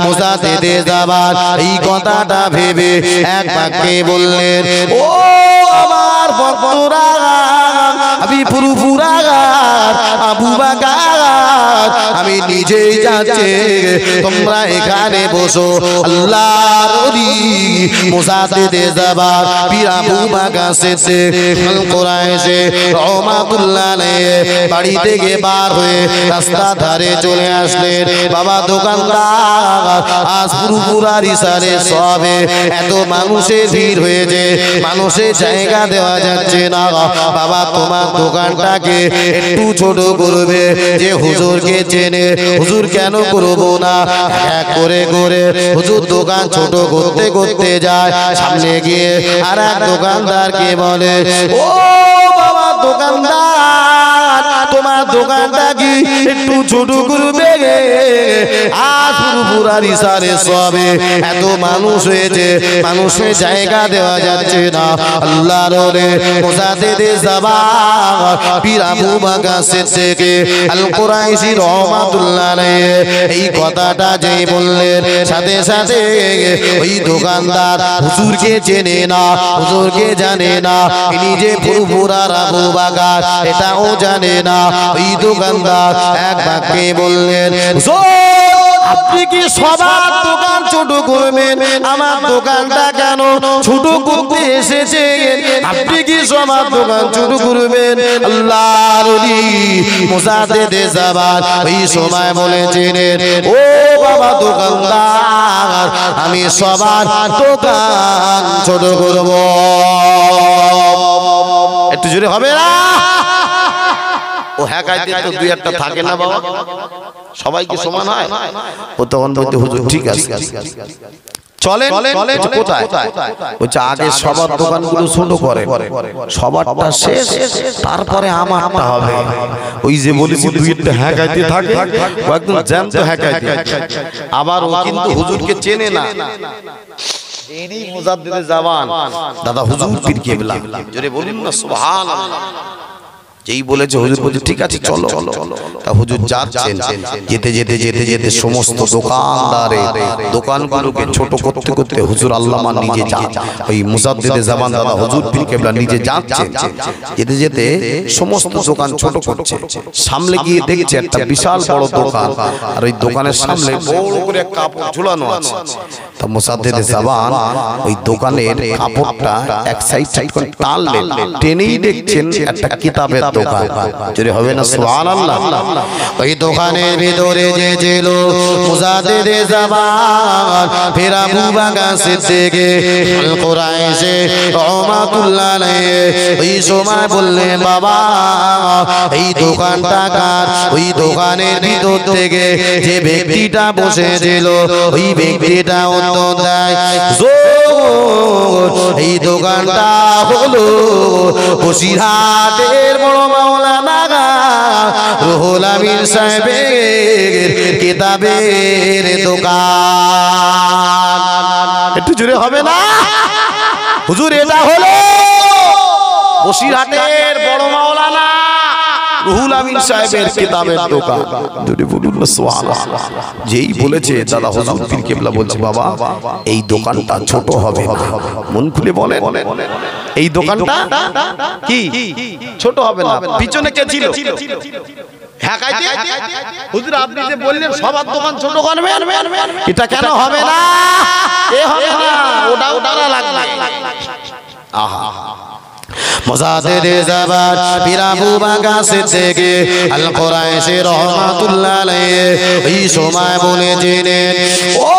মুজাদ্দিদে জামান এই কথাটা ভেবে এক বাক্যে বললেন, ও আমার ভক্তরা, আমি ফুরফুরা আবু বকর, আমি নিজেই যাচ্ছি, তোমরা এখানে বসো। আল্লাহর ওলি মুজাদ্দিদে জামান পীর আবু বকর সিদ্দিক আল কুরাইশি রহমাতুল্লাহ আলাইহি বাড়ি থেকে বার হয়ে রাস্তা ধারে চলে আসলেন। বাবা দোকানদার, আজ ফুরফুরার ইশারে সবে এত মানুষের ভিড় হয়েছে, মানুষের জায়গা দেওয়া যাচ্ছে না। বাবা তোমার দোকানটাকে একটু ছোট করবে, যে হুজুরকে চেনে, হুজুর কেন করবো না? এক করে করে হুজুর দোকান ছোট করতে করতে যায়, সামনে গিয়ে আর এক দোকানদারকে বলে, ও বাবা দোকানদার, তোমার দোকানটা কি একটু ছোট করবে? আজ ফুরফুরার ইশারে সবে এত মানুষ হয়েছে, মানুষের জায়গা দেওয়া যাচ্ছে না। আল্লাহর ওলি মুজাদ্দিদে জামান পীর আবু বকর সিদ্দিক আল কুরাইশি রহমাতুল্লাহ আলাইহি এই কথাটা যেই বললেন, সাথে সাথে ওই দোকানদার হুজুরকে চেনে না, হুজুরকে জানে না, তিনি যে ফুরফুরার আবু বকর এটাও জানে না। ওই দোকানদার এক বাক্যে বললেন, আপনি কি সবার দোকান ছোট করবেন? আমার দোকানটা কেন ছোট করতে এসেছেন? আপনি কি সবার দোকান ছোট করবেন? আল্লাহর ওলি মুজাদ্দিদে জামান ওই সময় বলেছিলেন, ও বাবা দোকানদার, আমি সবার দোকান ছোট করব। একটু জোরে হবে না? ও হ্যাঁ কাইতে তো দুই একটা থাকে না বাবা, সবাইকে সমান হয়। ও তখন বলতে হুজুর ঠিক আছে চলেন। কোথায়? বলছে আগে সবার দোকানগুলো ছোট করে, সবারটা শেষ, তারপরে আমারটা হবে। ওই যে বলেছি দুই একটা হ্যাঁ কাইতে থাকে, একদম জ্যান্ত হ্যাঁ কাইতে। আবার ও কিন্তু হুজুরকে চেনে না। ইনি মুজাদ্দিদে জামান দাদা হুজুর পীর কেবলা, জোরে বলুন না সুবহানাল্লাহ। যেই বলেছে হুজুর বলছে ঠিক আছে চলো। তা হুজুর যাচ্ছেন, যেতে যেতে যেতে যেতে সমস্ত দোকানদারে দোকানগুলোকে ছোট করতে করতে হুজুর আল্লামা নিজে যান, ওই মুজাদ্দিদে জামান দাদা হুজুর পীর কেবলা নিজে যাচ্ছেন। যেতে যেতে সমস্ত দোকান ছোট করছে, সামনে গিয়ে দেখছে একটা বিশাল বড় দোকান, আর ওই দোকানের সামনে বড় করে একটা কাপড় ঝুলানো আছে। তা মুজাদ্দিদে জামান ওই দোকানের কাপড়টা এক সাইড করে টানলেন, টেনেই দেখছেন একটা কিতাবের দোকান। যদি হবে না সুবহানাল্লাহ। ওই দোকানের ভিতরে যে ছিল মুজাদ্দিদে জামান পীর আবু বকর সিদ্দিক আল কুরাইশি রহমাতুল্লাহ আলাইহি ওই সময় বললেন, বাবা এই দোকানটা কার? ওই দোকানের ভিতর থেকে যে ব্যক্তিটা বসেছিল ওই ব্যক্তিটা উত্তর দেয়, এই দোকানটা হলো বসিরহাটের বড় মাওলানা রুহুল আমিন সাহেবের কিতাবের দোকান। একটু জোরে হবে না? হুজুর এটা হলো বসিরহাটের বড় মাওলানা রুহুল আমিন সাহেবের কিতাবের দোকান। যদি বলুন না সুবহানাল্লাহ। যেই বলেছে দাদা হুজুর পীর কেবলা বলছে, বাবা এই দোকানটা ছোট হবে না। মন খুলে বলেন, এই দোকানটা কি ছোট হবে না? পিছনে কে ছিল? হ্যাঁ কাইতে হুজুর আপনি যে বললেন সবার দোকান ছোট করবেন, এটা কেন হবে না? এ হবে না, ওটাও তারা লাগবে। আহা মুজাদ্দিদে জামান পীর আবু বকর সিদ্দিক আল কুরাইশি রহমাতুল্লাহ আলাইহি এই সময় বলেছিলেন, ও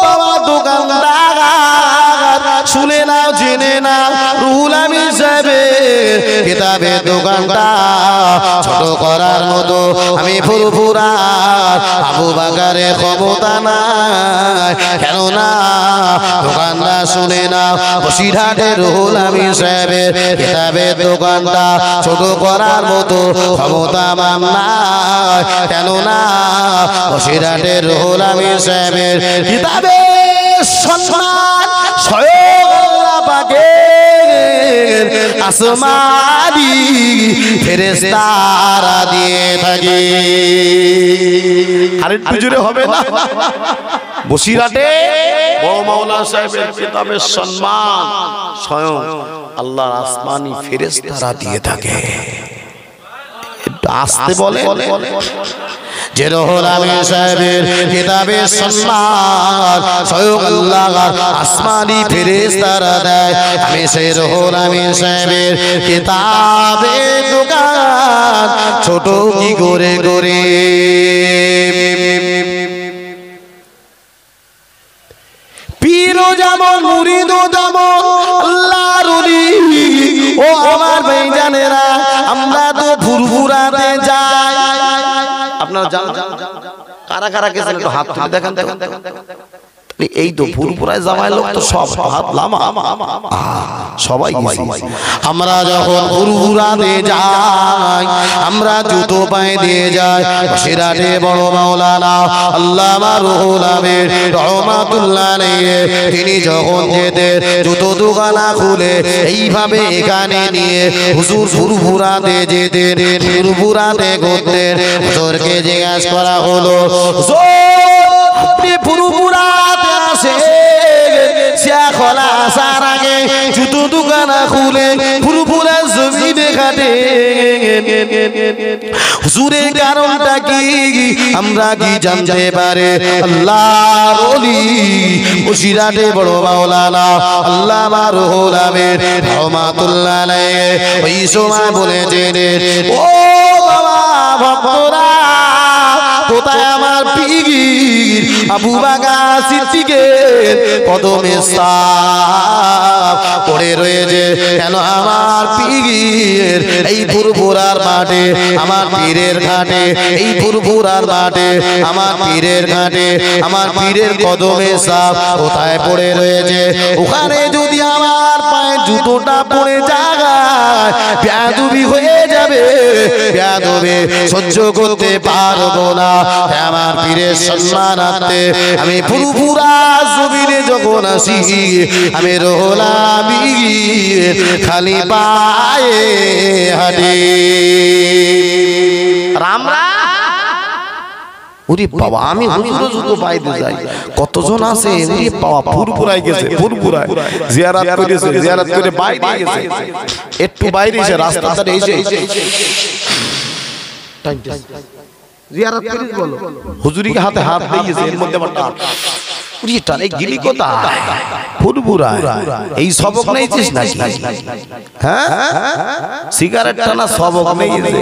বাবা দোকানদার, শুনে নাও জেনে নাও, রুহুল আমিন সাহেবের কিতাবের দোকানটা ছোট করার মতো আমি ফুরফুরা আবু বকরের ক্ষমতা নাই। কেননা দোকানটা শুনে নাও, বসিরহাটের রুহুল আমিন সাহেবের কিতাবের দোকানটা ছোট করার মতো ক্ষমতা আমার নাই। কেননা বসিরহাটের রুহুল আমিন সাহেবের কিতাবের সম্মান স্বয়ং আল্লাহ পাকের আসমানি ফেরেশতারা দিয়ে থাকে। আরেকটু জোরে হবে না? বসিরহাটে বড় মাওলানা সাহেবের কিতাবের সম্মান স্বয়ং আল্লাহর আসমানি ফেরেশতারা দিয়ে থাকে। আসতে বলে যে রুহুল আমিন সাহেবের কিতাবের সম্মান স্বয়ং আল্লাহর আসমানি ফেরেশতারা দেয়। আমি সেই রুহুল আমিন সাহেবের কিতাবের দোকান ছোট কি করে করে পীরও যেমন মুরিদও যেমন আল্লাহর ওলি। ও আমার ভাইজানেরা, আমরা তো ফুরফুরাতে যাই। আপনারা জানেন কারা কারা গেছেন? একটু হাত তুলে দেখেন দেখেন। এই তো ফুরফুরায় জামাই লোক তো সব হাত লামা সবাই গেছি। আমরা যখন ফুরফুরাতে যাই, আমরা জুতো পায়ে দিয়ে যাই। বসিরহাটে বড় মাওলানা আল্লামা রুহুল আমিন রহমাতুল্লাহ আলাইহি তিনি যখন যেতেন জুতো দোকানা খুলে এইভাবে এখানে নিয়ে হুজুর ফুরফুরাতে যেতেন, ফুরফুরাতে ঘুরতেন। হুজুরকে জিজ্ঞাসা করা হলো, আপনি ফুরফুরাতে আসেন, খোলা আসার আগে জুতো দোকানা খুলে ফুরফুরা জমিনে খাটে, হুজুরের কারণটা কি? আমরা কি জানতে পারে? আল্লাহর ওলি বসিরহাটে বড় মাওলানা আল্লামা রুহুল আমিন রহমাতুল্লাহ আলাইহি ওই সময় বলেছেন, ও বাবা ভক্তরা, কোথায় আমার পীর আবু বকর সিদ্দিকের কদমে সাপ পড়ে রয়েছে? কেন আমার পীর এই ফুরফুরার মাঠে, আমার পীরের ঘাটে, এই ফুরফুরার মাঠে, আমার পীরের ঘাটে, আমার পীরের কদমে সাপ কোথায় পড়ে রয়েছে? ওখানে যদি আমার পায়ে জুতোটা পড়ে যায়, বেয়াদবি হয়ে যাবে, বেয়াদবি সহ্য করতে পারবো না। আমার পীরের সম্মানার্থে আমি ফুরফুরা জমিনে যখন আসি, আমি রুহুল আমিন খালি পায়ে হাঁটি। রামরা ওরে বাবা, আমি হুজুরও জুতো পাইতে যাই। কতজন আছে ওরে বাবা, ফুরফুরায় গেছে, ফুরফুরায় জিয়ারত করেছে, জিয়ারত করে বাইরে গেছে, একটু বাইরে এসে রাস্তাতে এসে জিয়ারত করিস বলো, হুজুরিকে হাতে হাত দিয়েছে, এর মধ্যে আমার টান উড়ি টান। এই গিলি কোথায়? ফুরফুরায়। এই সবক নেইছিস নাকি? হ্যাঁ, সিগারেট টানা সবক নেইছে,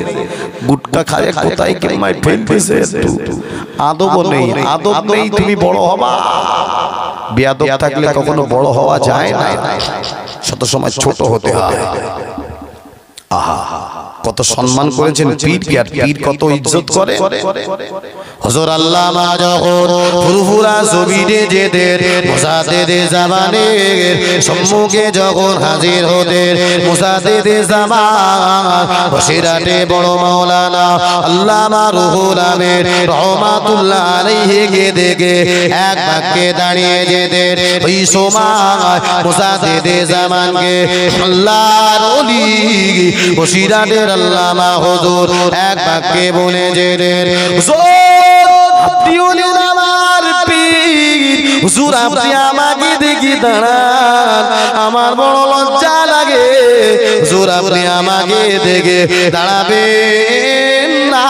গুটকা খায় কোথায় কেমাই ফেলতেছে, একটু আদব নেই, আদব নেই। তুমি বড় হবা, বেয়াদব থাকলে কখনো বড় হওয়া যায় না, শত সময় ছোট হতে হয়। আহা, কত সম্মান করেছেন পীরকে, আর পীর কত ইজ্জত করে। হুজুর আল্লামা যখন ফুরফুরা জমিনে যেতেন, মুজাদ্দিদে জামানের সম্মুখে যখন হাজির হতেন, মুজাদ্দিদে জামান বসিরহাটে বড় মাওলানা আল্লামা রুহুল আমিন রহমাতুল্লাহ আলাইহি কে দেখে এক বাক্যে দাঁড়িয়ে যেতেন। ওই সময় মুজাদ্দিদে জামানকে আল্লাহর ওলি বসিরহাটের আল্লামা হুজুর এক বাক্যে বলে যেতেন, আপনি হলেন আমার পীর, হুজুর আপনি আমাকে দেখি দাঁড়ান, আমার বড় লজ্জা লাগে, হুজুর আপনি আমাকে দেখে দাঁড়াবেন না,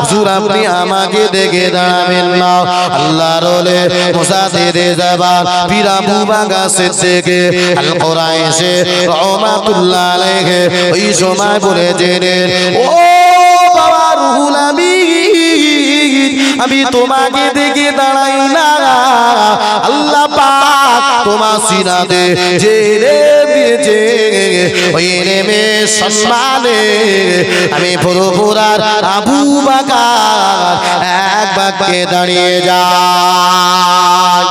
হুজুর আপনি আমাকে দেখে দাঁড়াবেন না। আল্লাহর ওলি মুজাদ্দিদে জামান পীর আবু বকর সিদ্দিক আল কুরাইশি রহমাতুল্লাহ আলাইহি ওই সময় বলেছেন, ও বাবা রুহুল আমিন, আমি তোমাকে দেখে দাঁড়াই না, আল্লাহ পাক তোমার সিনাতে জেলে দিয়েছে, ওই নেমে সম্মানে আমি ফুরফুরার আবু বকর এক বাক্যে দাঁড়িয়ে যাই।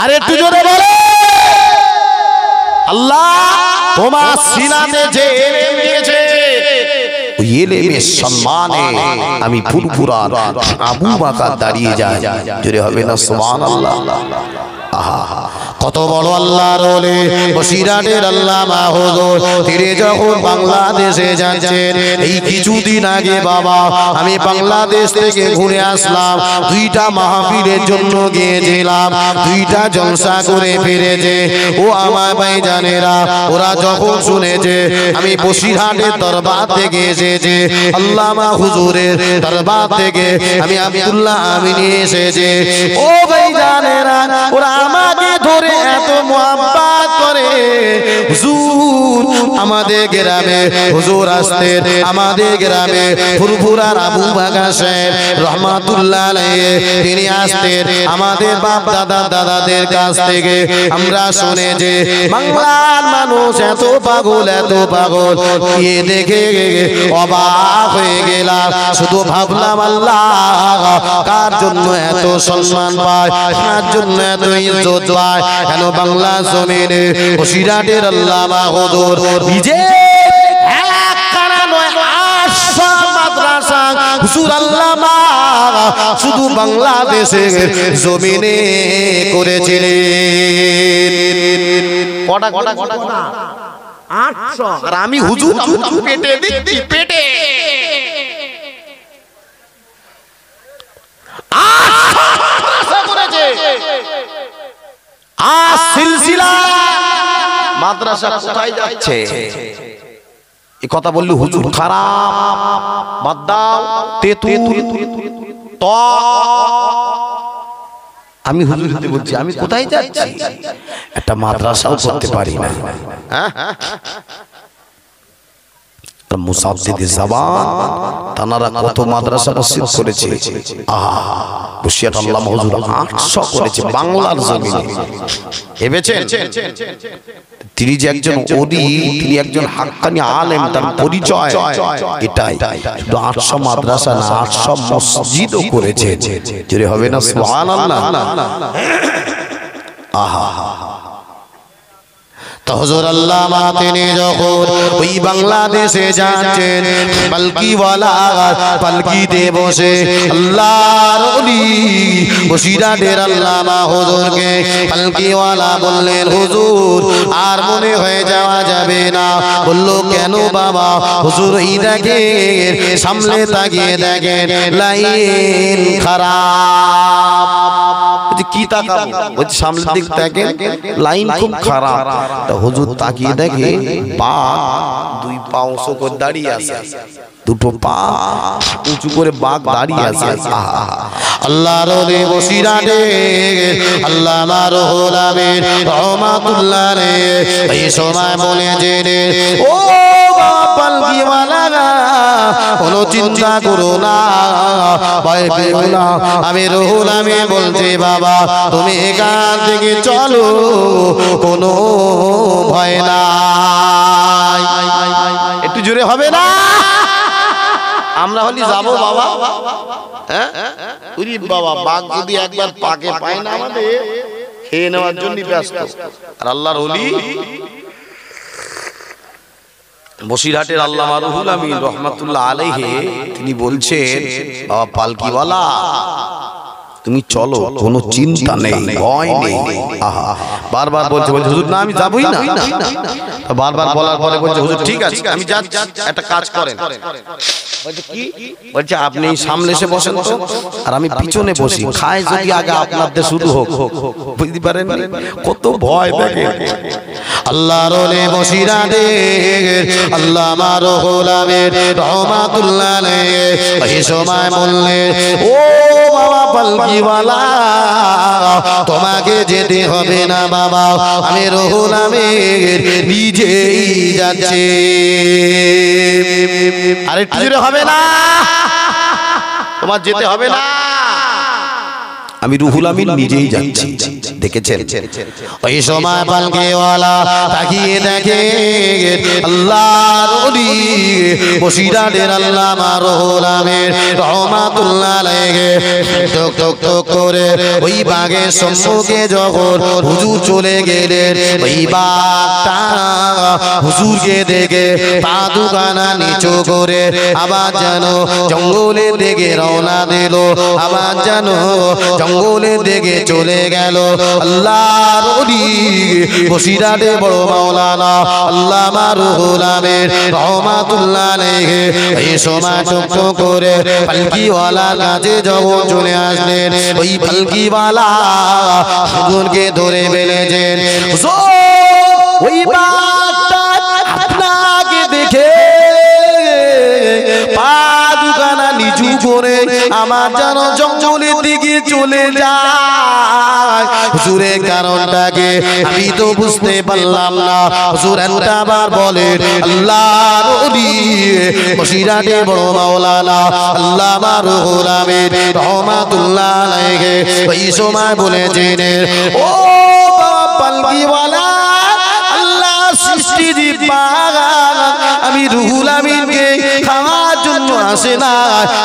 আরে একটু জোরে বলে, আল্লাহ তোমার সিনাতে জেলে দিয়েছে, ওই এলেমের সম্মানে আমি ফুরফুরার আবু বকর দাঁড়িয়ে যাই। জোরে হবে না সুবহানাল্লাহ। আহা, কত বড় আল্লাহর ওলি বসিরহাটের আল্লামা হুজুর তিনি যখন বাংলাদেশে যাচ্ছেন এই কিছুদিন আগে বাবা আমি বাংলাদেশ থেকে ঘুরে আসলাম দুইটা মাহফিলের জন্য গিয়েছিলাম দুইটা জলসা করে ফিরেছে ও আমার ভাইজানেরা ওরা যখন শুনেছে আমি বসিরহাটের দরবার থেকে এসেছি আল্লামা হুজুরের দরবার থেকে আমি আব্দুল্লাহ আমিনী এসেছে ও ভাইজানেরা ওরা আমাকে ধরে এত মোহাব্বত করে হুজুর আমাদের গ্রামে হুজুর আসতেন আমাদের গ্রামে ফুরফুরার আবু বাকা সাহেব রহমাতুল্লাহ আলাইহি তিনি আসতেন আমাদের বাপ দাদাদের কাছ থেকে আমরা শুনেছি বাংলার মানুষ এত পাগল এ দেখে অবাক হয়ে গেলাম শুধু ভাবলাম আল্লাহ কার জন্য এত সম্মান পায় কার জন্য এত ইজ্জত পায় কেন বাংলা জমিনে বসিরহাটের আল্লামা হুজুর নিজে একখানা নয় 800 মাদ্রাসা হুজুর আল্লামা শুধু বাংলাদেশের জমিনে করেছিলেন কটা 800 আর আমি হুজুর পেটে দিচ্ছি পেটে সিলসিলা মাদ্রাসা কোথায় যাচ্ছে এই কথা বললি হুজুর খারাপ বাদ দাও তেতুল ত আমি হুজুরকে বলছি আমি কোথায় যাচ্ছি একটা মাদ্রাসাও করতে পারি না হ্যাঁ মুসাদ্দিদ জাবান তানারা কত মাদ্রাসা মসজিদ করেছে বসিরহাট আল্লামা হুজুর 800 করেছে বাংলার জমিনে ভেবেছেন তিনি যে একজন ওলি তিনি একজন হাক্কানি আলেম তার পরিচয় এটাই শুধু 800 মাদ্রাসা না 800 মসজিদও করেছে জোরে হবে না সুবহানাল্লাহ আহা তো হুজুর আল্লামা তিনি যখন ওই বাংলাদেশে যাচ্ছেন পালকিতে বসে আল্লাহর ওলি বসিরহাটের আল্লামা হুজুরকে পালকিওয়ালা বললেন হুজুর আর মনে হয়ে যাওয়া যাবে না বললো কেন বাবা হুজুর এই দেখেন সামনে তাকিয়ে দেখেন লাইন খারাপ কি তাকাবো ওই সামনের দিক দেখেন লাইন খুব খারাপ হুজুর তাকিয়ে দেখে পা দুই পা উঁচু করে দাঁড়িয়ে আছে দুটো পা উঁচু করে বাঘ দাঁড়িয়ে আছে আল্লাহর ওলি বসিরহাটে আল্লামা রুহুল আমিন রহমাতুল্লাহ আলাইহি এই সময় বলে জেনে ও পালকিওয়ালা কোনো চিন্তা করো না ভয় পেও না আমি রুহুল আমিন বলছি বাবা তুমি এখান থেকে চলো কোনো ভয় নাই একটু জোরে হবে না আমরা হলি যাবো বাবা হ্যাঁ উরি বাবা বাঘ যদি একবার পাকে পায় না আমাদের খেয়ে নেওয়ার জন্য ব্যস্ত আর আল্লাহর ওলি বসিরহাটের আল্লামা রুহুল আমিন রহমাতুল্লাহ আলাইহি তিনি বলছেন বাবা পালকিওয়ালা তুমি চলো কোনো চিন্তা নেই ভয় নেই বারবার বলছে হুজুর না আমি যাবই না বারবার বলার পরে বলছে হুজুর ঠিক আছে আমি যাচ্ছি একটা কাজ করেন বলছে কি বলছে আপনি সামনে এসে বসেন তো আর আমি পিছনে বসি খায় যদি আগে আপনাদের শুরু হোক বুঝতে পারেন কত ভয় দেখে আল্লাহর ওলি বসিরহাটে আল্লামা রুহুল আমিন রহমাতুল্লাহ আলাইহি এই সময় বললেন ও বাবা পালকিওয়ালা তোমাকে যেতে হবে না বাবা আমি রুহুল আমিন নিজেই যাচ্ছি আরেকটু জোরে হবে না তোমার যেতে হবে না আমি রুহুল আমিন নিজেই যাচ্ছি দেখেছেন ওই সময় পালকিওয়ালা তাকিয়ে দেখে আল্লাহর ওলি বসিরহাটের আল্লামা রুহুল আমিন রহমাতুল্লাহ আলাইহি টক টক টক করে ওই বাঘের সম্মুখে যখন হুজুর চলে গেলেন ওই বাঘটা হুজুরকে দেখে পা দুখানা নিচু করে আবার যেন জঙ্গলের দিকে রওনা দিল আবার যেন জঙ্গলের দিকে চলে গেল আল্লাহর ওলি বসিরহাটে বড় মাওলানা আল্লামা রুহুল আমিন রহমাতুল্লাহ আলাইহি এই সময় টুক করে পালকিওয়ালার কাছে যখন চলে আসলেন ওই পালকিওয়ালা হুজুরকে ধরে ফেলেছেন ওই বাঘটা আপনাকে দেখে পা দুখানা নিচু করে আমার যেন জঙ্গলের দিকে চলে যায় হুজুরের কারণটাকে আমি তো বুঝতে পারলাম না হুজুর একবার বলেন আল্লাহর ওলি বসিরহাটে বড় মাওলানা আল্লামা রুহুল আমিন রহমাতুল্লাহ আলাইহি ওই সময় বলেছেন ও পালকিওয়ালা আল্লাহ সৃষ্টি আমি রুহুল আমিনকে খাওয়ার জন্য আসে না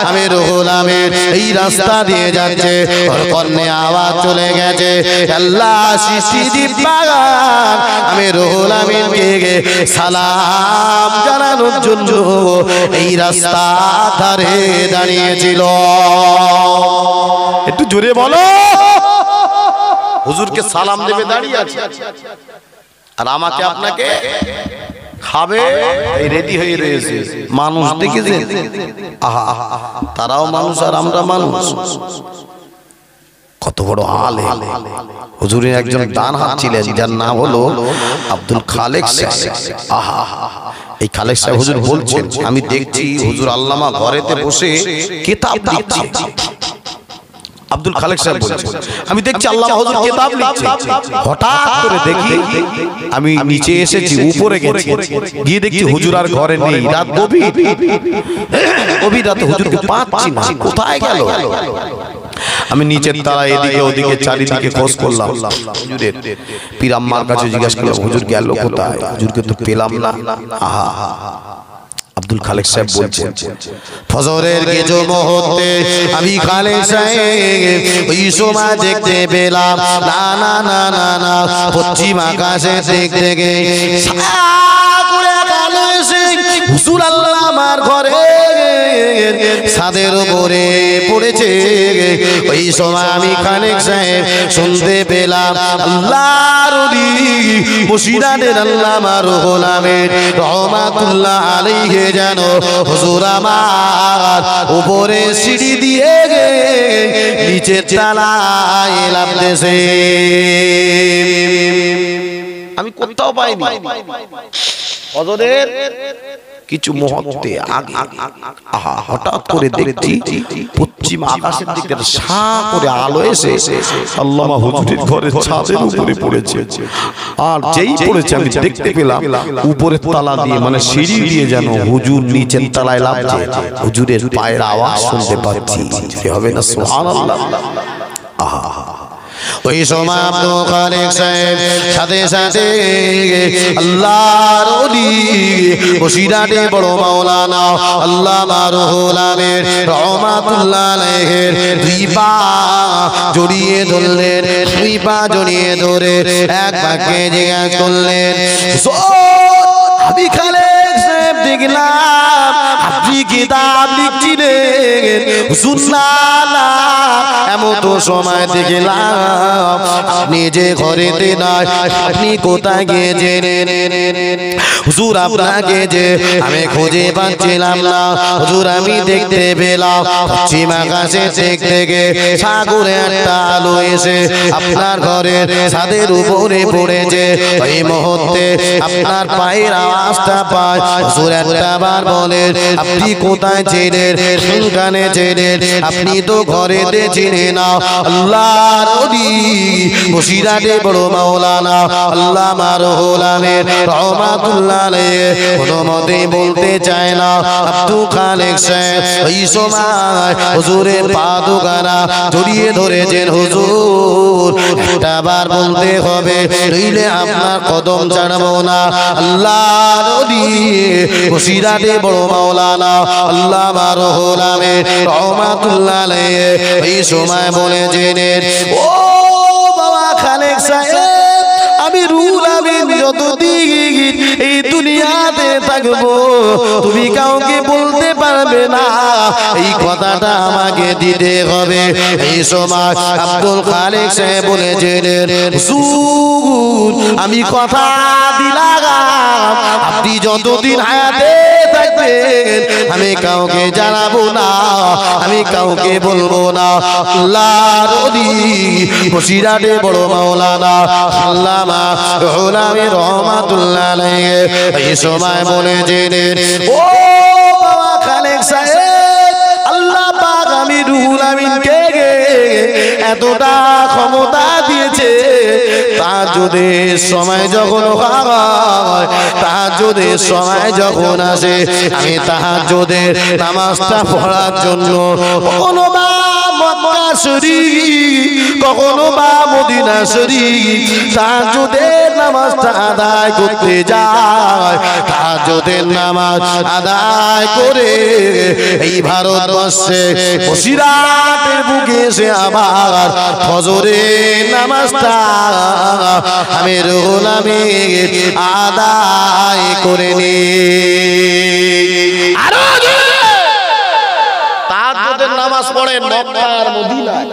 আমি রুহুল আমিন এই রাস্তা দিয়ে যাচ্ছে ওর কর্ণে আওয়াজ চলে গেছে আল্লাহ সৃষ্টি আমি রুহুল আমিনকে সালাম জানানোর জন্য এই রাস্তা ধারে দাঁড়িয়েছিল একটু জোরে বলো হুজুরকে সালাম দেবে দাঁড়িয়ে আছে আর আমাকে আপনাকে খাবে এই রেডি হয়ে রয়েছে মানুষ দেখেছেন আহা তারাও মানুষ আর আমরা মানুষ কত বড় আলেম হুজুরের একজন ডান হাত ছিলেন যার নাম হলো আব্দুল খালেক সাহেব আহা এই খালেক সাহেব হুজুর বলছেন আমি দেখছি হুজুর আল্লামা ঘরেতে বসে কিতাব লিখছে আব্দুল খালেক সাহেব বলছেন আমি দেখছি আল্লামা হুজুর কিতাব লিখছে হঠাৎ করে দেখি আমি নিচে এসেছি উপরে গেছি গিয়ে দেখছি হুজুর আর ঘরে নেই রাত গভীর রাতে হুজুরকে পাচ্ছি না কোথায় গেল আমি নিচের তারা এদিকে ওদিকে চারিদিকে খোঁজ করলাম হুজুরের পীর আম্মার কাছে জিজ্ঞাসা করলাম হুজুর গেল কোথায় হুজুরকে তো পেলাম না আহা আব্দুল খালেক সাহেব বলছেন ফজরের কিছু মুহূর্তে আমি খালেক সাহেব ওই সময় দেখতে পেলাম না না না না না পশ্চিম আকাশে দেখতে গিয়ে হুজুর আল্লাহ আমার ঘরে ছাদের উপরে পড়েছে ওই সময় আমি খালেক সাহেব শুনতে পেলাম আল্লাহর ওলি বসিরহাটের আল্লামা রুহুল আমিন রহমাতুল্লাহ আলাইহি যেন হুজুর আমার উপরে সিঁড়ি দিয়ে নিচে তলায় নামতেছে আমি কোথাও পাইনি ফজরের কিছু মুহূর্তে আগে আহা হঠাৎ করে দেখছি পশ্চিম আকাশের দিকে সা করে আলো এসে আল্লামা হুজুরের ঘরের ছাদের উপরে পড়েছে আর যেই পড়েছে আমি দেখতে পেলাম উপরে তালা দিয়ে মানে সিঁড়ি দিয়ে যেন হুজুর নিচের তলায় নামছে হুজুরের পায়ের আওয়াজ শুনতে পাচ্ছি হবে না সুবহানাল্লাহ আহা ওই সময় আব্দুল খালেক সাহেব সাথে সাথে আল্লাহর ওলি বসিরহাটে বড় মাওলানা আল্লামা রুহুল আমিন রহমাতুল্লাহ আলাইহি দুই পা জড়িয়ে ধরলেন দুই পা জড়িয়ে ধরে এক বাক্যে জিজ্ঞাসা করলেন আমি খালেক সাহেব দেখলাম আপনি কিতাব লিখছিলেন হুজুর না এমন তো সময় দেখলাম আপনি যে ঘরেতে নাই আপনি কোথায় গিয়েছেন হুজুর আপনাকে যে আমি খুঁজে পাচ্ছিলাম না হুজুর আমি দেখতে পেলাম পশ্চিম আকাশে দেখতে গিয়ে সাগরে একটা আলো এসে আপনার ঘরের ছাদের উপরে পড়েছে ওই মুহূর্তে আপনার পায়ের আওয়াজটা পায় হুজুর একবার বলেন আপনি কোথায় ছিলেন কোনখানে ছিলেন আপনি তো ঘরেতে ছিলেন না আল্লাহর ওলি বসিরহাটে বড় মাওলানা আল্লামা রুহুল আমিন রহমাতুল্লাহ আলাইহি কোনো মতেই বলতে চায় না আব্দুল খালেক সাহেব ওই সময় হুজুরের পা দুখানা জড়িয়ে ধরেছেন হুজুর একবার বলতে হবে নইলে আপনার কদম ছাড়বো না আল্লাহর ওলি বসিরহাটে বড় মাওলানা আল্লামা রুহুল আমিন রহমাতুল্লাহ আলাইহি এই সময় বলেছেন ও বাবা খালেক সাহেব আমি রুহুল আমিন যতদিন এই দুনিয়াতে থাকবো তুমি কাউকে বলতে পারবে না এই কথাটা আমাকে দিতে হবে। এই সময় আব্দুল খালেক সাহেব বলেছিলেন, হুজুর আমি কথা দিলাম আপনি যতদিন হায়াতে থাকবেন আমি কাউকে জানাবো না, আমি কাউকে বলবো না। আল্লাহর ওলি বসিরহাটে বড় মাওলানা আল্লামা গোলামী রহমাতুল্লাহ আলাইহি এই সময় বলেছিলেন, ও বাবা খালেক সাহেব, আল্লাহ পাক আমি রুহুল আমিনকে এতটা ক্ষমতা দিয়েছে, তাহাজ্জুদের সময় যখন হয়, তাহাজ্জুদের সময় যখন আসে আমি তাহাজ্জুদের নামাজটা পড়ার জন্য কখনো বা মক্কা শরীফ, কখনো বা মদিনা শরীফ তাহাজ্জুদের নামাজটা আদায় করতে যায়। তাহাজ্জুদের নামাজ আদায় করে এই ভারতবর্ষে বসিরহাটের বুকে এসে আবার ফজরের নামাজটা আমি রুহুল আমিন আদায় করে নি। আরো তাহাজ্জুদের নামাজ পড়েন মক্কার মদিনায়,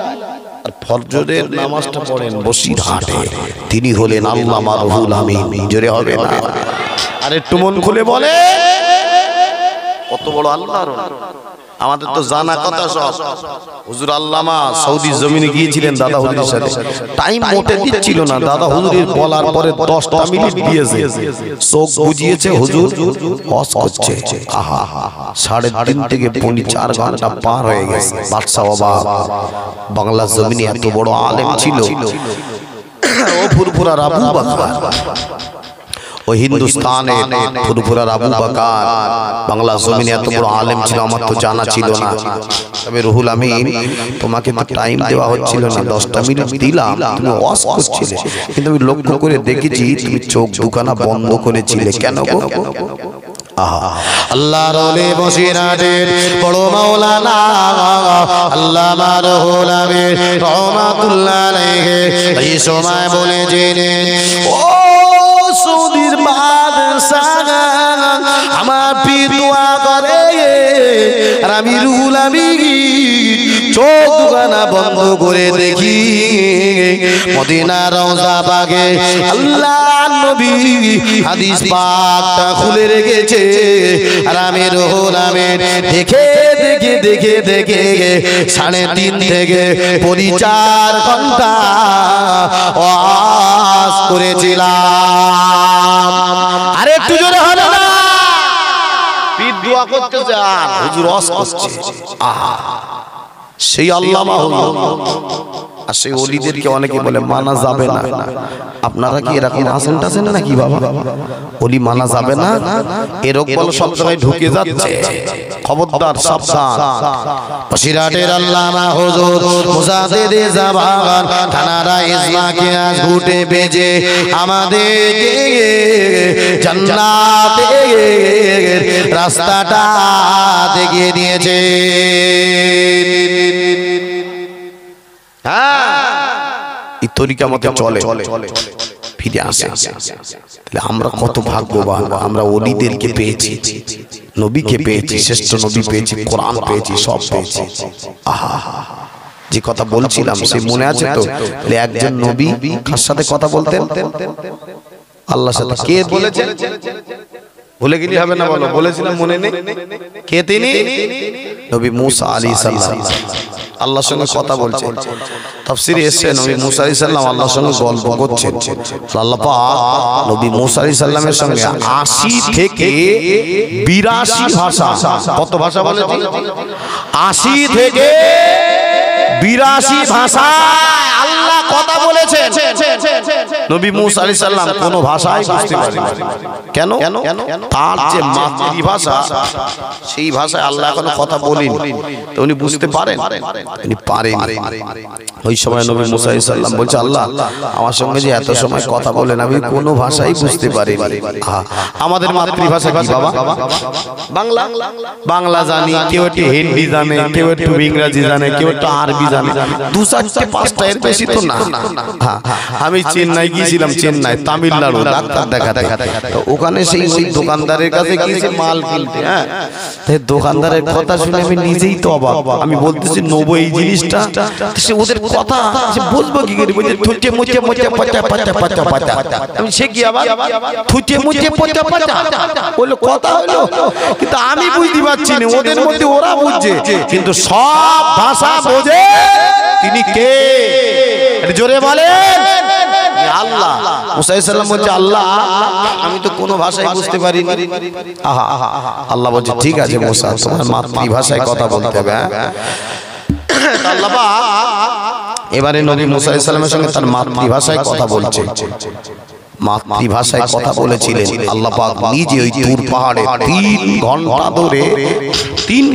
আর ফজরের নামাজটা পড়েন বসিরহাটে। তিনি হলেন আল্লামা রুহুল আমিন। জোরে হবে না? আর একটু মন খুলে বলে কত বড় আল্লাহর। আমাদের তো জানা কথা সব। হুজুর আল্লামা সৌদি জমিনে গিয়েছিলেন দাদা হুজুরের সাথে, টাইম মোটে দিচ্ছিল না। দাদা হুজুরের বলার পরে 10টা মিনিট দিয়েছে, চোখ বুঝিয়েছে হুজুর হজ করছে। আহা, 3.5 থেকে 4 ঘন্টা পার হয়ে গেছে। বাদশা বাবা বাংলা জমিনে এত বড় আলেম ছিল, ও ফুরফুরা আবু বকর, ও হিন্দুস্তানে ফুরফুরা আবু বকর বাংলা জমিনে এত বড় আলেম ছিল, আমার তো জানা ছিল না। তবে রুহুল আমিন তোমাকে তো টাইম দেওয়া হচ্ছিল না, 10টা মিনিট দিলাম, তুমি ওয়াজ করছিলে, কিন্তু আমি লক্ষ্য করে দেখেছি তুমি চোখ দুখানা বন্ধ করেছিলে। কেন গো? আল্লাহর ওলি বসিরহাটের বড় মাওলানা আল্লামা রুহুল আমিন রহমাতুল্লাহ আলাইহি এই সময় বলেছিলেন, ও সৌদির বাদশাহ আমার পীর দোয়া করে, আর আমি রুহুল আমিন চোখ দুখানা বন্ধ করে দেখি মদিনা রওজা পাকে আল্লাহর নবী হাদিস পাকটা খুলে রেখেছে, আর আমি রুহুল আমিন দেখে দেখে দেখে দেখে 3.5 থেকে 4 ঘন্টা ওয়াজ করেছিলাম। আরে একটু জোরে হলো না? পীর দোয়া করতেছে আর হুজুর ওয়াজ করছে। আহা, সেই আল্লামা হলো। আর সেই ওলিদেরকে অনেকে বলে মানা যাবে না। আপনারা কি এরকম আছেন টাছেন নাকি বাবা? ওলি মানা যাবে না এরকম বল সব জায়গায় ঢুকে যাচ্ছে। খবরদার, সাবধান। বসিরহাটের আল্লামা হুজুর মুজাদ্দিদে জামান থানারা ইসমাকে আজ ঘুটে বেজে আমাদেরকে জান্নাতের রাস্তাটা দেখিয়ে দিয়েছে। এই তরিকা মতে চলে, ফিরে আসে। তাহলে আমরা কত ভাগ্যবান, আমরা ওলিদেরকে পেয়েছি, নবীকে পেয়েছি, শ্রেষ্ঠ নবী পেয়েছি, কোরআন পেয়েছি, সব পেয়েছি। আহা, যে কথা বলছিলাম সে মনে আছে তো? তাহলে একজন নবী কার সাথে কথা বলতেন? আল্লাহর সাথে। কে বলেছেন? ভুলে গেলে হবে না, বলো। বলেছিলাম মনে নেই? কে তিনি? নবী মুসা আলাইহিস সালাম আল্লাহর সঙ্গে কথা বলছেন। তাফসীরে এসেছে নবী মুসা আলাইহিস সালাম আল্লাহর সঙ্গে গল্প করছেন। আল্লাহ পাক নবী মুসা আলাইহিস সালামের সঙ্গে 80 থেকে 82 ভাষা, কত ভাষা বলেছি? 80 থেকে 82 ভাষা আল্লাহ কথা বলেছেন। নবী মুসা আলাইহিস সালাম কোন ভাষাই বুঝতে পারেন না। কেন? তার যে মাতৃভাষা সেই ভাষায় আল্লাহ কোনো কথা বলেন, তো উনি বুঝতে পারেন? উনি পারেন। ওই সময় নবী মুসা আলাইহিস সালাম বলছে, আল্লাহ আমার সঙ্গে যে এত সময় কথা বলেন আমি কোন ভাষাই বুঝতে পারিনি। আমাদের মাতৃভাষা কি বাবা? বাংলা। বাংলা জানি, কেউ একটু হিন্দি জানে, কেউ একটু ইংরেজি জানে, কেউ একটু আরবি জানে, 2, 4, 5টা এর বেশি তো না। আমি চেন্নাই গিয়েছিলাম চেন্নাই তামিলনাড়ু ডাক্তার দেখাতে। ওখানে সেই ওই দোকানদারের কাছে গিয়েছি মাল কিনতে। হ্যাঁ, দোকানদারের কথা শুনে আমি নিজেই তো অবাক। আমি বলতেছি নেবো এই জিনিসটা, সে ওদের কথা সে বুঝবো কি করে? বলছে থুচে মুচে মুচে পচা পচা পচা পচা। আমি সে কি আবার থুচে মুচে পচা পচা বললো, কথা হলো, কিন্তু আমি বুঝতে পারছি না, ওদের মধ্যে ওরা বুঝছে, কিন্তু সব ভাষা বোঝে তিনি কে? জোরে বলেন আল্লাহ। মুসা আলাইহিস সালাম বলছে আল্লাহ আমি তো কোনো ভাষায় বুঝতে পারিনি। আহা আল্লাহ বলছে ঠিক আছে মুসা, তোমার মাতৃভাষায় কথা বলতে হবে। আল্লাহ এবারে নবী মুসা আলাইহিস সালামের সঙ্গে তার মাতৃভাষায় কথা বলছে। মাতৃভাষায় কথা বলেছিলেন আল্লাহ পাক নিজে ওই তুর পাহাড়ে 3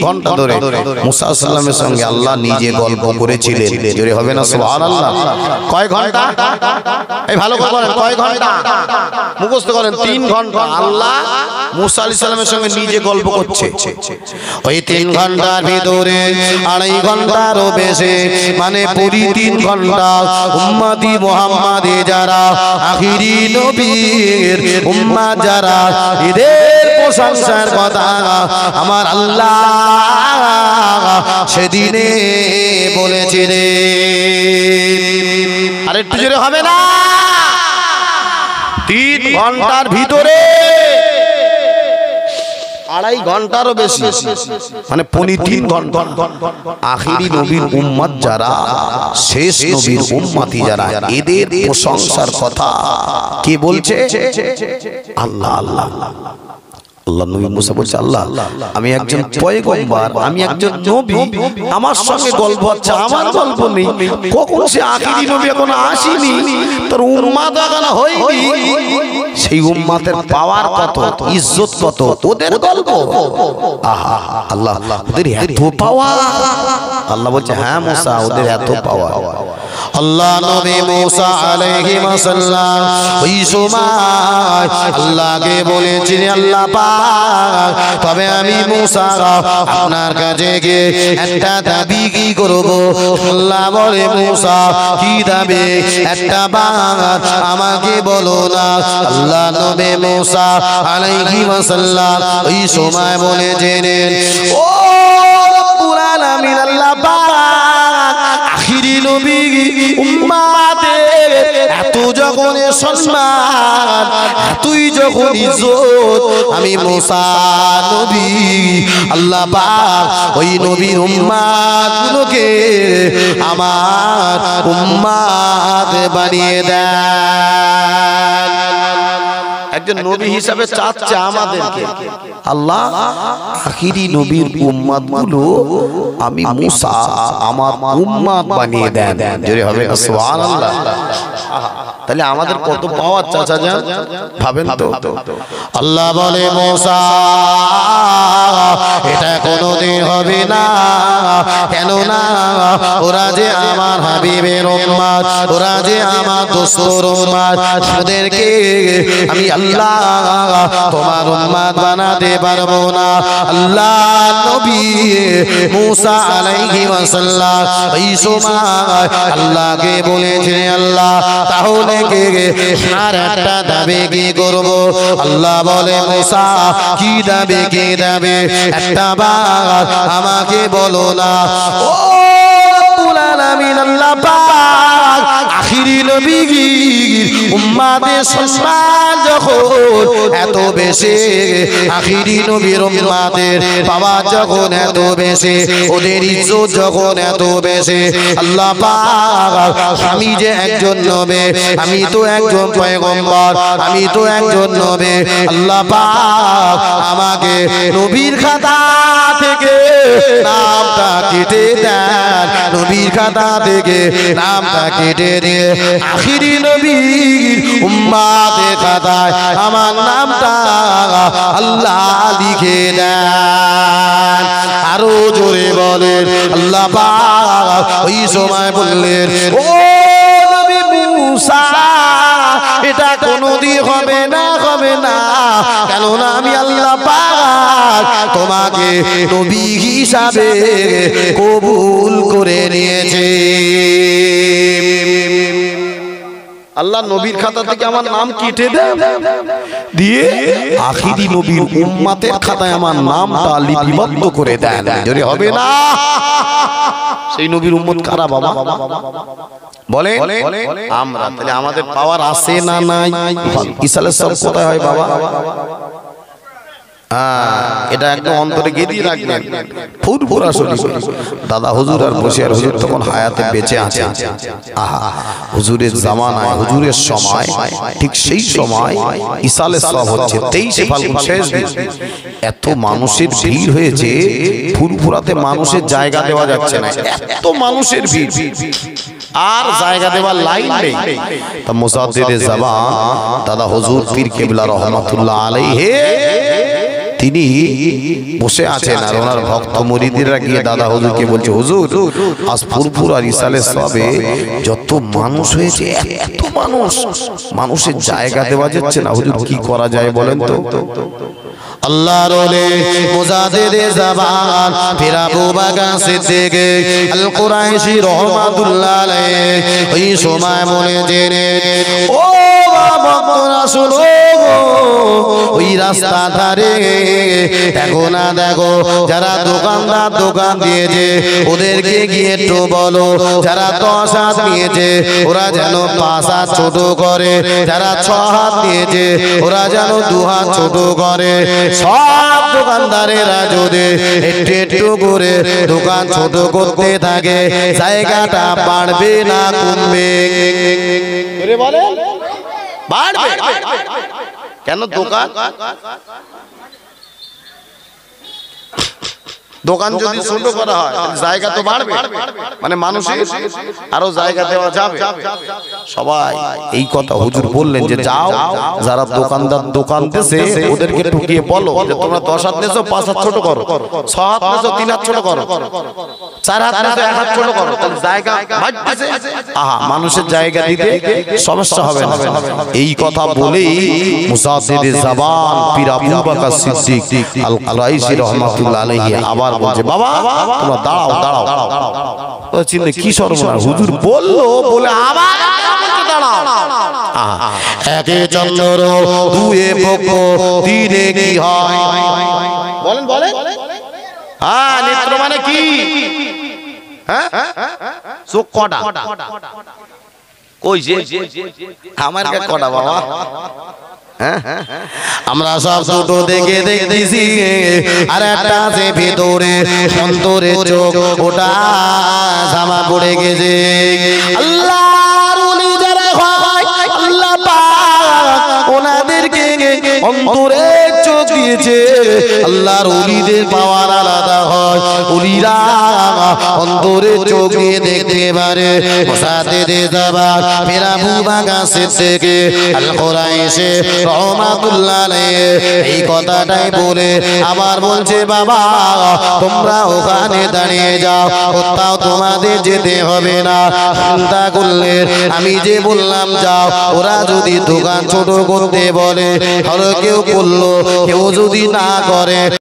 ঘন্টা ধরে মুসা আলাইহিস সালামের সঙ্গে আল্লাহ নিজে গল্প করেছিলেন। জোরে হবে না সুবহানাল্লাহ? কয় ঘন্টা? এই ভালো করে বলেন, কয় ঘন্টা? মুখস্থ করেন, 3 ঘন্টা আল্লাহ মুসা আলাইহিস সালামের সঙ্গে নিজে গল্প করছে। ওই 3 ঘন্টার ভিতরে 2.5 ঘন্টারও বেশি, মানে পুরি 3 ঘন্টা উম্মতি মুহাম্মাদে যারা আখিরি নবীর উম্মত যারা, এদের প্রশংসার কথা আমার আল্লাহ সেদিনে বলেছিলেন। আর একটু জোরে হবে না? 3 ঘন্টার ভিতরে 2.5 ঘন্টারও বেশি, মানে পৌনে 3 ঘন্টা আখিরি নবীর উম্মত যারা, শেষ নবীর উম্মতি যারা, এদের প্রশংসার কথা কে বলছে? আল্লাহ। আল্লাহ আল্লাহ নবী মুসা বলছে আল্লাহ আমি একজন পয়গম্বর, আমি একজন নবী, আমার সঙ্গে গল্প হচ্ছে, আমার গল্প নেই। কখন সে আখিরি নবী এখন আসেনি, তার উম্মত এখনো হয়নি, সেই উম্মতের পাওয়ার কত, ইজ্জত কত, ওদের গল্প। আহা আল্লাহ ওদের এত পাওয়ার। আল্লাহ বলছে হ্যাঁ মুসা ওদের এত পাওয়ার। আল্লাহ নবী মুসা আলাইহিস সালাম ওই সময় আল্লাহকে বলেছেন আল্লাহ পাক তবে আমি মুসা আপনার কাছে গিয়ে একটা দাবি কি করব? আল্লাহ বলে মুসা কি দাবি? একটা বাত আমাকে বলো না। আল্লাহ নবী মুসা আলাইহিস সালাম ওই সময় বলেছেন ও রব্বুল আলামিন আল্লাহ পাক আখিরি নবী উম্মতের এত যখন সম্মান, এতই যখন ইজ্জত, আমি মুসা নবী আল্লাহ পাক ওই নবীর উম্মতগুলোকে আমার উম্মত বানিয়ে দেন। একজন নবী হিসাবে চাচ্ছে আমাদেরকে আল্লাহ আখিরি নবীর উম্মতগুলো আমি মুসা আমার উম্মত বানিয়ে দেন। জোরে হবে না সুবহানাল্লাহ? তাহলে আমাদের কত পাওয়ার চাচা যান, ভাবেন তো। আল্লাহ বলে মুসা এটা কোনোদিন হবে না, কেন না ওরা যে আমার হাবিবের উম্মত, ওরা যে আমার দোস্তর উম্মত, ওদেরকে আমি আল্লাহ তোমার উম্মত বানাতে পারবো না। আল্লাহ নবী মুসা আলাইহিস সালাম এই সময় আল্লাহকে বলেছেন আল্লাহ তাহলে কে আর একটা দাবি কি করব? আল্লাহ বলে মুসা কি দাবি, কি দাবি? একটা বার আমাকে বলো না। ও রব্বুল আলামিন আল্লাহ পাক আখিরি নবীর উম্মতের সম্মান যখন এত বেশি, আখিরি নবীর উম্মতের পাওয়া যখন এত বেশি, ওদের ইজ্জত যখন এত বেশি, আল্লাহ পাক আমি যে একজন নবী, আমি তো একজন পয়গম্বর, আমি তো একজন নবী, আল্লাহ পাক আমাকে নবীর খাতা থেকে নামটা কেটে দেন, নবীর খাতা থেকে নামটা কেটে দিয়ে আখিরি নবীর উম্মতের খাতায় আমার নামটা আল্লাহ লিখে দেন। আরো জোরে বলেন আল্লাহ পাক ওই সময় বললেন ও নবী মুসা এটা কোনোদিন হবে না, হবে না, কেননা আমি আল্লাহ পাক তোমাকে নবী হিসাবে কবুল করে নিয়েছি। আল্লাহ নবীর খাতা থেকে আমার নাম কেটে দেন, দিয়ে আখিরি নবীর উম্মতের খাতায় আমার নামটা লিপিবদ্ধ করে দেন। যদি হবে না, সেই নবীর উম্মত কারা বাবা বলে? আমরা। তাহলে আমাদের পাওয়ার আছে না নাই? ঈসা আলাইহিস সালাম কোথায় হয় বাবা? এটা একদম অন্তরে গেঁথে রাখবেন। ফুরফুরা শরীফ দাদা হুজুর আর বসে, আর হুজুর তখন হায়াতে বেঁচে আছে। আহা, হুজুরের জামানায়, হুজুরের সময়, ঠিক সেই সময় ঈসা আলাইহিস সালাম হচ্ছে 23 ফাল্গুন শেষ দিন। এত মানুষের ভিড় হয়েছে, ফুরফুরাতে মানুষের জায়গা দেওয়া যাচ্ছে না, এত মানুষের ভিড়, আর জায়গা দেওয়ার লাইন নেই। তা মুজাদ্দিদে জামান দাদা হুজুর পীর কেবলা রহমাতুল্লাহ আলাইহি তিনি বসে আছেন, আর ওনার ভক্ত মুরিদরা গিয়ে দাদা হুজুরকে বলছে, হুজুর আজ ফুরফুরা ঈসা আলাইহিস সালামে যত মানুষ হয়েছে, এত মানুষ, মানুষের জায়গা দেওয়া যাচ্ছে না, হুজুর কি করা যায় বলেন তো? আল্লাহর ওলি মুজাদ্দিদে জামান পীর আবু বকর সিদ্দিক আল কুরাইশি রাহমাতুল্লাহ আলাইহি ওই সময় বলে জেনে, ও ভক্তরা শুনো, ওই রাস্তা ধারে দেখো না, দেখো যারা দোকানদার দোকান দিয়েছে ওদেরকে গিয়ে একটু বলো, যারা 10 হাত নিয়েছে ওরা যেন 5 হাত ছোট করে, যারা 6 হাত নিয়েছে ওরা যেন 2 হাত ছোট করে। সব দোকানদারেরা যদি একটু একটু করে দোকান ছোট করতে থাকে, জায়গাটা বাড়বে না কমবে? বলে বাড়বে। কেন? দোকান যদি ছোট করা হয় জায়গা তো বাড়বে, মানে মানুষের আরো জায়গা দেওয়া যাবে। সবাই এই কথা হুজুর বললেন যে যাও, যারা দোকানদার দোকান দিয়েছে ওদেরকে ঠকিয়ে বলো যে তোমরা 10 হাত নিয়েছো 5 হাত ছোট করো, 6 হাত নিয়েছো 3 হাত ছোট করো, 4 হাত নিয়েছো 1 হাত ছোট করো, তাহলে জায়গা বাড়তেছে। আহা, মানুষের জায়গা দিতে সমস্যা হবে না। এই কথা বলেই মুজাদ্দিদে জামান পীর আবু বকর সিদ্দিক আল কুরাইশি রাহমাতুল্লাহ আলাইহি আবার বলছে, বাবা তোমরা দাঁড়াও দাঁড়াও। ও চিন্তা কি সর্বনাশ, হুজুর বললো বলে আবার দাঁড়াও। একে চন্দ্র, দুয়ে পক্ষ, তিনে কি হয় বলেন? বলেন। হ্যাঁ, নেত্র মানে কি? হ্যাঁ, চোখ কটা? কই যে আমার কটা বাবা? আমরা সব ছোট দেখে দেখতেছি, আর একটা যে ভিতরে অন্তরে চোখ, ওটা জামা পড়ে গেছে। আল্লাহর ওলি যারা হয়, আল্লাহ পাক ওনাদেরকে অন্তরে চোখ দিয়েছে। আল্লাহর ওলিদের পাওয়ার আলাদা হয়, ওলিরা অন্তরে চোখ দিয়ে দেখতে পারে। মুজাদ্দিদে জামান পীর আবু বকর সিদ্দিক আল কুরাইশি রাহমাতুল্লাহ আলাইহি এই কথাটাই বলে আবার বলছে, বাবা তোমরা ওখানে দাঁড়িয়ে যাও, কোথাও তোমাদের যেতে হবে না। চিন্তা করলে আমি যে বললাম যাও, ওরা যদি দোকান ছোট করতে বলে, আর কেউ করলো, কেউ যদি না করে,